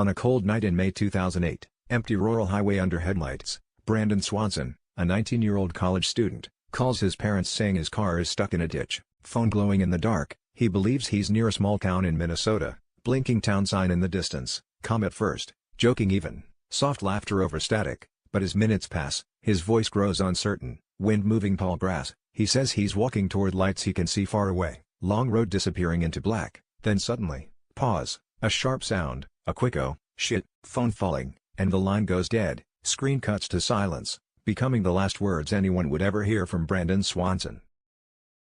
a cold night in May 2008, empty rural highway under headlights, Brandon Swanson, a 19-year-old college student, calls his parents saying his car is stuck in a ditch, phone glowing in the dark. He believes he's near a small town in Minnesota, blinking town sign in the distance, calm at first, joking even, soft laughter over static, but as minutes pass, his voice grows uncertain, wind moving tall grass. He says he's walking toward lights he can see far away, long road disappearing into black, then suddenly, pause, a sharp sound, a quick "oh, shit," phone falling, and the line goes dead. Screen cuts to silence, becoming the last words anyone would ever hear from Brandon Swanson.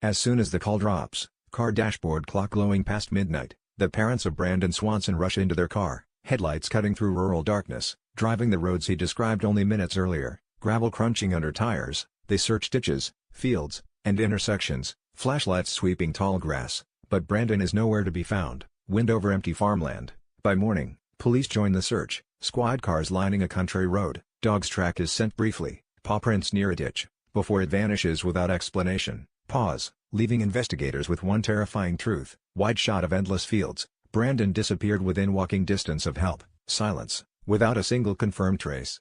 As soon as the call drops, car dashboard clock glowing past midnight, the parents of Brandon Swanson rush into their car, headlights cutting through rural darkness, driving the roads he described only minutes earlier, gravel crunching under tires. They search ditches, fields, and intersections, flashlights sweeping tall grass, but Brandon is nowhere to be found. Wind over empty farmland. By morning, police join the search, squad cars lining a country road, dog's track is sent briefly, paw prints near a ditch, before it vanishes without explanation. Pause, leaving investigators with one terrifying truth. Wide shot of endless fields, Brandon disappeared within walking distance of help. Silence, without a single confirmed trace.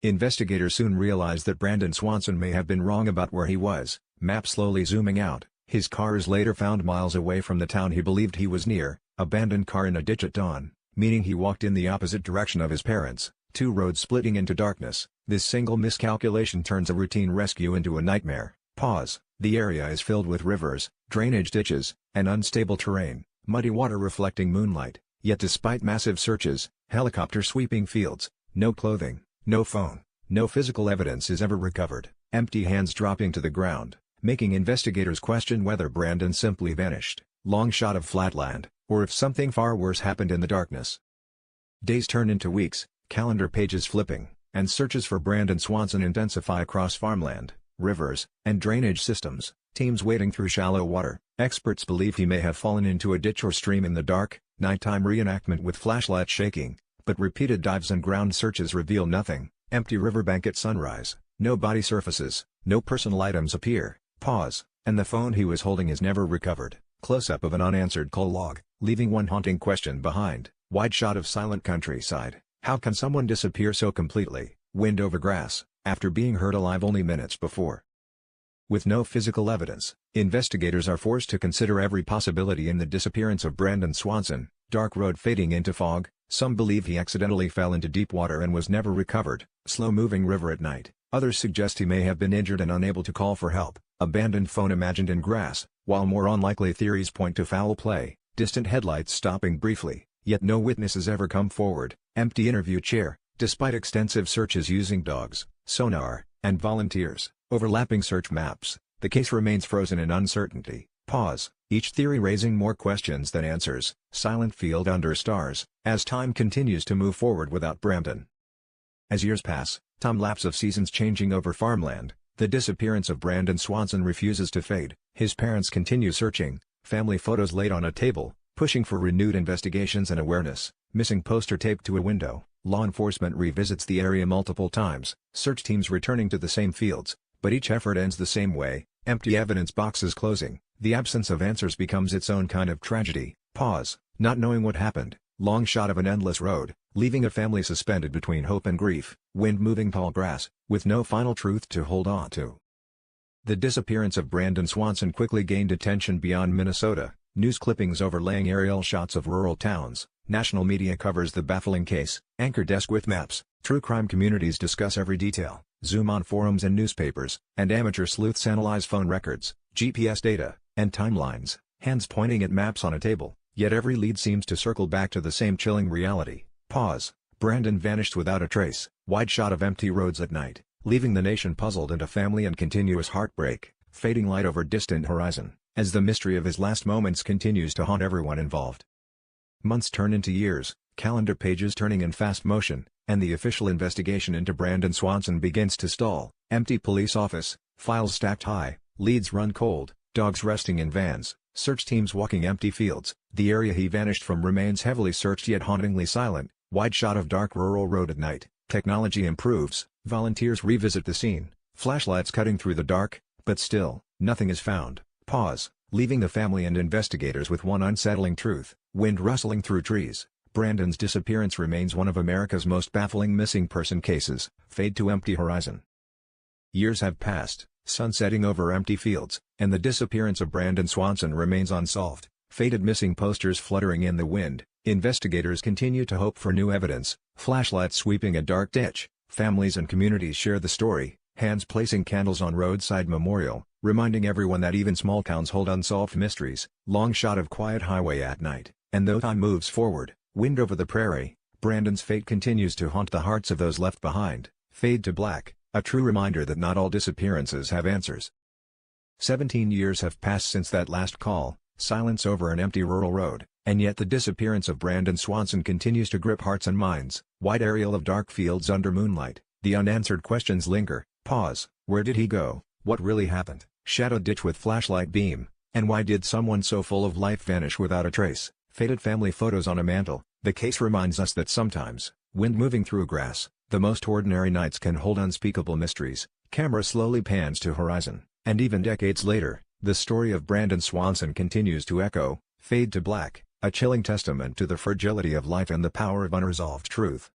Investigators soon realize that Brandon Swanson may have been wrong about where he was. Map slowly zooming out, his car is later found miles away from the town he believed he was near, abandoned car in a ditch at dawn, meaning he walked in the opposite direction of his parents, two roads splitting into darkness. This single miscalculation turns a routine rescue into a nightmare. Pause, the area is filled with rivers, drainage ditches, and unstable terrain, muddy water reflecting moonlight, yet despite massive searches, helicopter sweeping fields, no clothing, no phone, no physical evidence is ever recovered, empty hands dropping to the ground, making investigators question whether Brandon simply vanished, long shot of flatland, or if something far worse happened in the darkness. Days turn into weeks, calendar pages flipping, and searches for Brandon Swanson intensify across farmland, rivers, and drainage systems, teams wading through shallow water. Experts believe he may have fallen into a ditch or stream in the dark. Nighttime reenactment with flashlights shaking, but repeated dives and ground searches reveal nothing. Empty riverbank at sunrise, no body surfaces, no personal items appear. Pause, and the phone he was holding is never recovered. Close-up of an unanswered call log, leaving one haunting question behind. Wide shot of silent countryside. How can someone disappear so completely? Wind over grass, after being heard alive only minutes before. With no physical evidence, investigators are forced to consider every possibility in the disappearance of Brandon Swanson. Dark road fading into fog, some believe he accidentally fell into deep water and was never recovered. Slow-moving river at night, others suggest he may have been injured and unable to call for help. Abandoned phone imagined in grass, while more unlikely theories point to foul play. Distant headlights stopping briefly, yet no witnesses ever come forward. Empty interview chair, despite extensive searches using dogs, sonar, and volunteers. Overlapping search maps, the case remains frozen in uncertainty. Pause, each theory raising more questions than answers. Silent field under stars, as time continues to move forward without Brandon. As years pass, time-lapse of seasons changing over farmland, the disappearance of Brandon Swanson refuses to fade. His parents continue searching, family photos laid on a table, pushing for renewed investigations and awareness. Missing poster taped to a window, law enforcement revisits the area multiple times, search teams returning to the same fields, but each effort ends the same way, empty evidence boxes closing. The absence of answers becomes its own kind of tragedy. Pause, not knowing what happened, long shot of an endless road, leaving a family suspended between hope and grief. Wind moving tall grass, with no final truth to hold on to. The disappearance of Brandon Swanson quickly gained attention beyond Minnesota. News clippings overlaying aerial shots of rural towns. National media covers the baffling case. Anchor desk with maps. True crime communities discuss every detail. Zoom on forums and newspapers, and amateur sleuths analyze phone records, GPS data, and timelines, hands pointing at maps on a table, yet every lead seems to circle back to the same chilling reality. Pause, Brandon vanished without a trace. Wide shot of empty roads at night, leaving the nation puzzled and a family in continuous heartbreak. Fading light over distant horizon, as the mystery of his last moments continues to haunt everyone involved. Months turn into years, calendar pages turning in fast motion, and the official investigation into Brandon Swanson begins to stall. Empty police office, files stacked high, leads run cold, dogs resting in vans, search teams walking empty fields. The area he vanished from remains heavily searched yet hauntingly silent. Wide shot of dark rural road at night. Technology improves, volunteers revisit the scene, flashlights cutting through the dark, but still, nothing is found. Pause, leaving the family and investigators with one unsettling truth. Wind rustling through trees, Brandon's disappearance remains one of America's most baffling missing person cases. Fade to empty horizon. Years have passed, sun setting over empty fields, and the disappearance of Brandon Swanson remains unsolved. Faded missing posters fluttering in the wind, investigators continue to hope for new evidence. Flashlights sweeping a dark ditch, families and communities share the story, hands placing candles on roadside memorial, reminding everyone that even small towns hold unsolved mysteries. Long shot of quiet highway at night, and though time moves forward, wind over the prairie, Brandon's fate continues to haunt the hearts of those left behind. Fade to black, a true reminder that not all disappearances have answers. 17 years have passed since that last call, silence over an empty rural road, and yet the disappearance of Brandon Swanson continues to grip hearts and minds. Wide aerial of dark fields under moonlight, the unanswered questions linger. Pause, where did he go, what really happened? Shadowed ditch with flashlight beam, and why did someone so full of life vanish without a trace? Faded family photos on a mantle, the case reminds us that sometimes, wind moving through grass, the most ordinary nights can hold unspeakable mysteries. Camera slowly pans to horizon, and even decades later, the story of Brandon Swanson continues to echo. Fade to black, a chilling testament to the fragility of life and the power of unresolved truth.